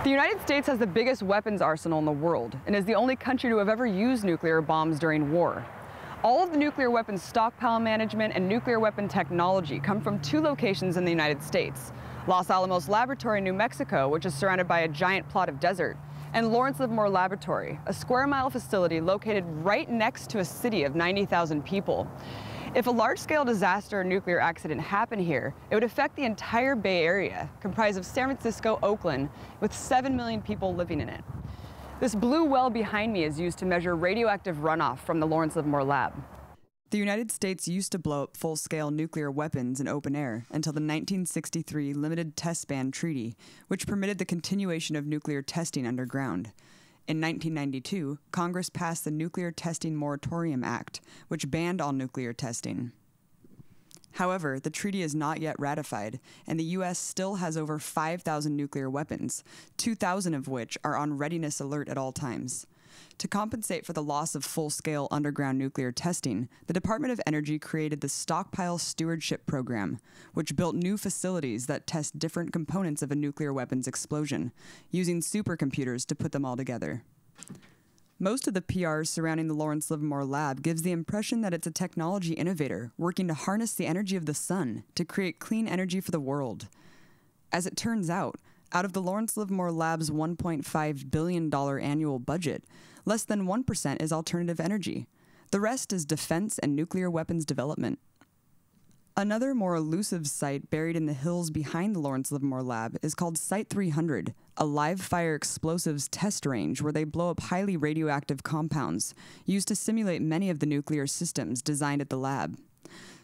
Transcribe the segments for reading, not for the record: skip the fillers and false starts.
The United States has the biggest weapons arsenal in the world and is the only country to have ever used nuclear bombs during war. All of the nuclear weapons stockpile management and nuclear weapon technology come from two locations in the United States: Los Alamos Laboratory in New Mexico, which is surrounded by a giant plot of desert, and Lawrence Livermore Laboratory, a square-mile facility located right next to a city of 90,000 people. If a large-scale disaster or nuclear accident happened here, it would affect the entire Bay Area, comprised of San Francisco, Oakland, with 7 million people living in it. This blue well behind me is used to measure radioactive runoff from the Lawrence Livermore Lab. The United States used to blow up full-scale nuclear weapons in open air until the 1963 Limited Test Ban Treaty, which permitted the continuation of nuclear testing underground. In 1992, Congress passed the Nuclear Testing Moratorium Act, which banned all nuclear testing. However, the treaty is not yet ratified, and the U.S. still has over 5,000 nuclear weapons, 2,000 of which are on readiness alert at all times. To compensate for the loss of full-scale underground nuclear testing, the Department of Energy created the Stockpile Stewardship Program, which built new facilities that test different components of a nuclear weapons explosion, using supercomputers to put them all together. Most of the PR surrounding the Lawrence Livermore Lab gives the impression that it's a technology innovator working to harness the energy of the sun to create clean energy for the world. As it turns out of the Lawrence Livermore Lab's $1.5 billion annual budget, less than 1% is alternative energy. The rest is defense and nuclear weapons development. Another more elusive site buried in the hills behind the Lawrence Livermore Lab is called Site 300, a live-fire explosives test range where they blow up highly radioactive compounds used to simulate many of the nuclear systems designed at the lab.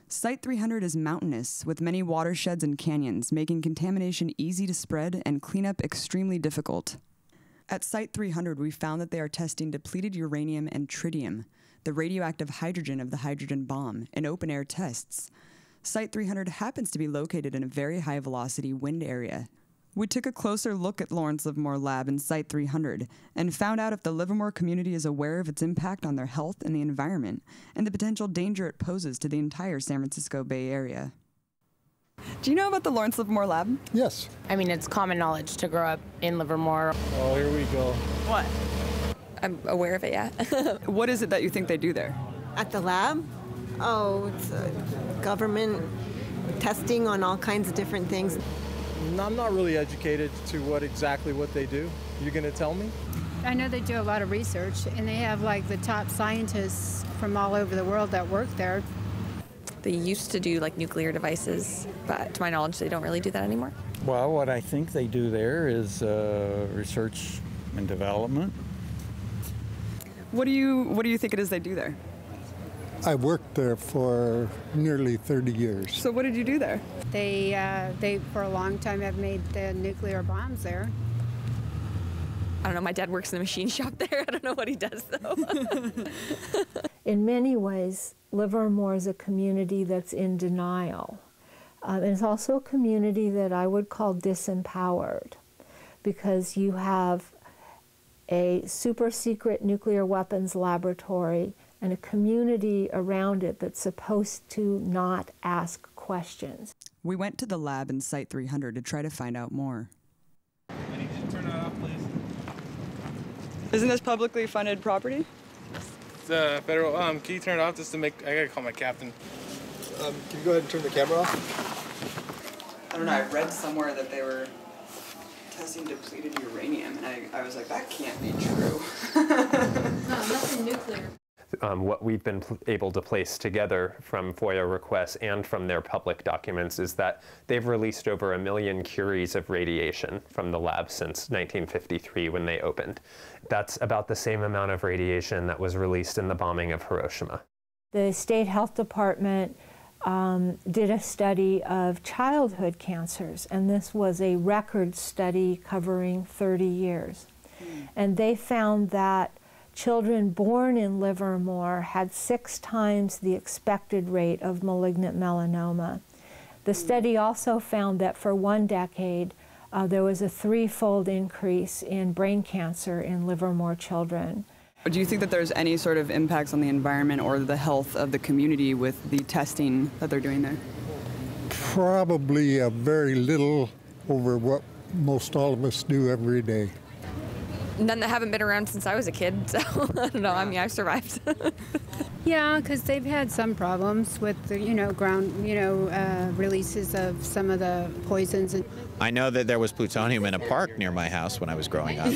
Site 300 is mountainous, with many watersheds and canyons, making contamination easy to spread and cleanup extremely difficult. At Site 300, we found that they are testing depleted uranium and tritium, the radioactive hydrogen of the hydrogen bomb, in open-air tests. Site 300 happens to be located in a very high-velocity wind area. We took a closer look at Lawrence Livermore Lab and Site 300 and found out if the Livermore community is aware of its impact on their health and the environment and the potential danger it poses to the entire San Francisco Bay Area. Do you know about the Lawrence Livermore Lab? Yes. I mean, it's common knowledge to grow up in Livermore. Oh, here we go. What? I'm aware of it, yeah. What is it that you think they do there? At the lab? Oh, it's government testing on all kinds of different things. I'm not really educated to exactly what they do. You going to tell me? I know they do a lot of research, and they have like the top scientists from all over the world that work there. They used to do like nuclear devices, but to my knowledge, they don't really do that anymore. Well, what I think they do there is research and development. What do you think it is they do there? I worked there for nearly 30 years. So what did you do there? They for a long time have made the nuclear bombs there. I don't know, my dad works in the machine shop there. I don't know what he does, though. In many ways, Livermore is a community that's in denial. And it's also a community that I would call disempowered, because you have a super secret nuclear weapons laboratory and a community around it that's supposed to not ask questions. We went to the lab in Site 300 to try to find out more. I need you to turn that off, please. Isn't this publicly funded property? It's federal. Can you turn it off just to make? I gotta call my captain. Can you go ahead and turn the camera off? I don't know. I read somewhere that they were testing depleted uranium, and I was like, that can't be true. No, nothing nuclear. What we've been able to place together from FOIA requests and from their public documents is that they've released over 1 million curies of radiation from the lab since 1953 when they opened. That's about the same amount of radiation that was released in the bombing of Hiroshima. The State Health Department did a study of childhood cancers, and this was a record study covering 30 years. And they found that children born in Livermore had 6 times the expected rate of malignant melanoma. The study also found that for 1 decade, there was a 3-fold increase in brain cancer in Livermore children. Do you think that there's any sort of impacts on the environment or the health of the community with the testing that they're doing there? Probably a very little over what most all of us do every day. None that haven't been around since I was a kid, so I don't know. I mean, I've survived. Yeah, because they've had some problems with the, releases of some of the poisons. I know that there was plutonium in a park near my house when I was growing up.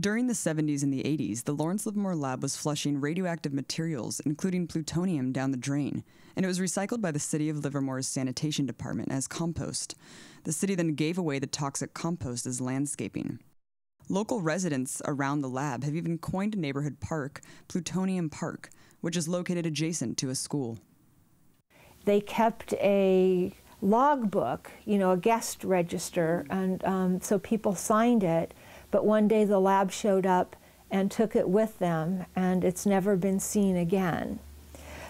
During the 70s and the 80s, the Lawrence Livermore Lab was flushing radioactive materials, including plutonium, down the drain, and it was recycled by the city of Livermore's sanitation department as compost. The city then gave away the toxic compost as landscaping. Local residents around the lab have even coined a neighborhood park, Plutonium Park, which is located adjacent to a school. They kept a logbook, a guest register, and so people signed it, but one day the lab showed up and took it with them, and it's never been seen again.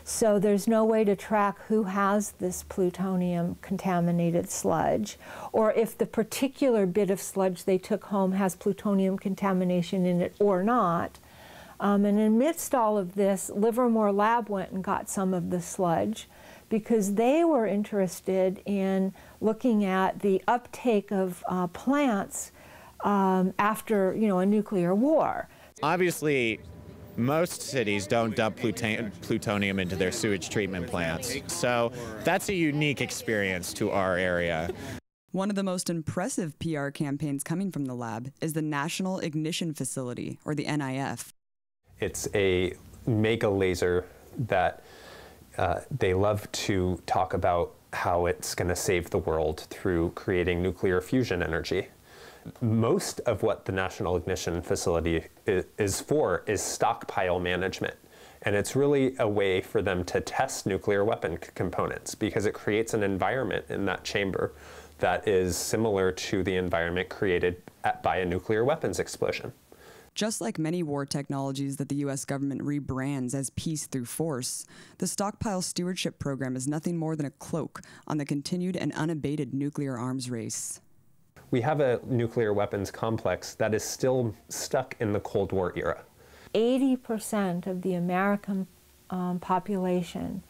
So there's no way to track who has this plutonium-contaminated sludge, or if the particular bit of sludge they took home has plutonium contamination in it or not. And amidst all of this, Livermore Lab went and got some of the sludge because they were interested in looking at the uptake of plants after, a nuclear war. Obviously, most cities don't dump plutonium into their sewage treatment plants, so that's a unique experience to our area. One of the most impressive PR campaigns coming from the lab is the National Ignition Facility, or the NIF. It's a mega laser that they love to talk about how it's going to save the world through creating nuclear fusion energy. Most of what the National Ignition Facility is for is stockpile management. And it's really a way for them to test nuclear weapon components because it creates an environment in that chamber that is similar to the environment created by a nuclear weapons explosion. Just like many war technologies that the U.S. government rebrands as peace through force, the Stockpile Stewardship Program is nothing more than a cloak on the continued and unabated nuclear arms race. We have a nuclear weapons complex that is still stuck in the Cold War era. 80% of the American population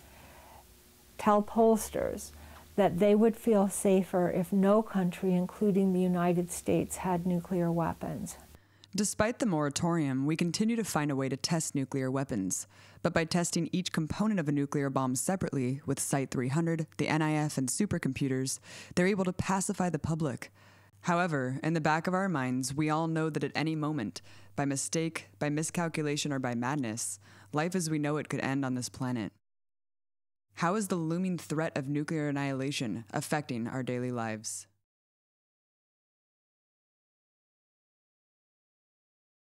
tell pollsters that they would feel safer if no country, including the United States, had nuclear weapons. Despite the moratorium, we continue to find a way to test nuclear weapons. But by testing each component of a nuclear bomb separately with Site 300, the NIF, and supercomputers, they're able to pacify the public. However, in the back of our minds, we all know that at any moment, by mistake, by miscalculation, or by madness, life as we know it could end on this planet. How is the looming threat of nuclear annihilation affecting our daily lives?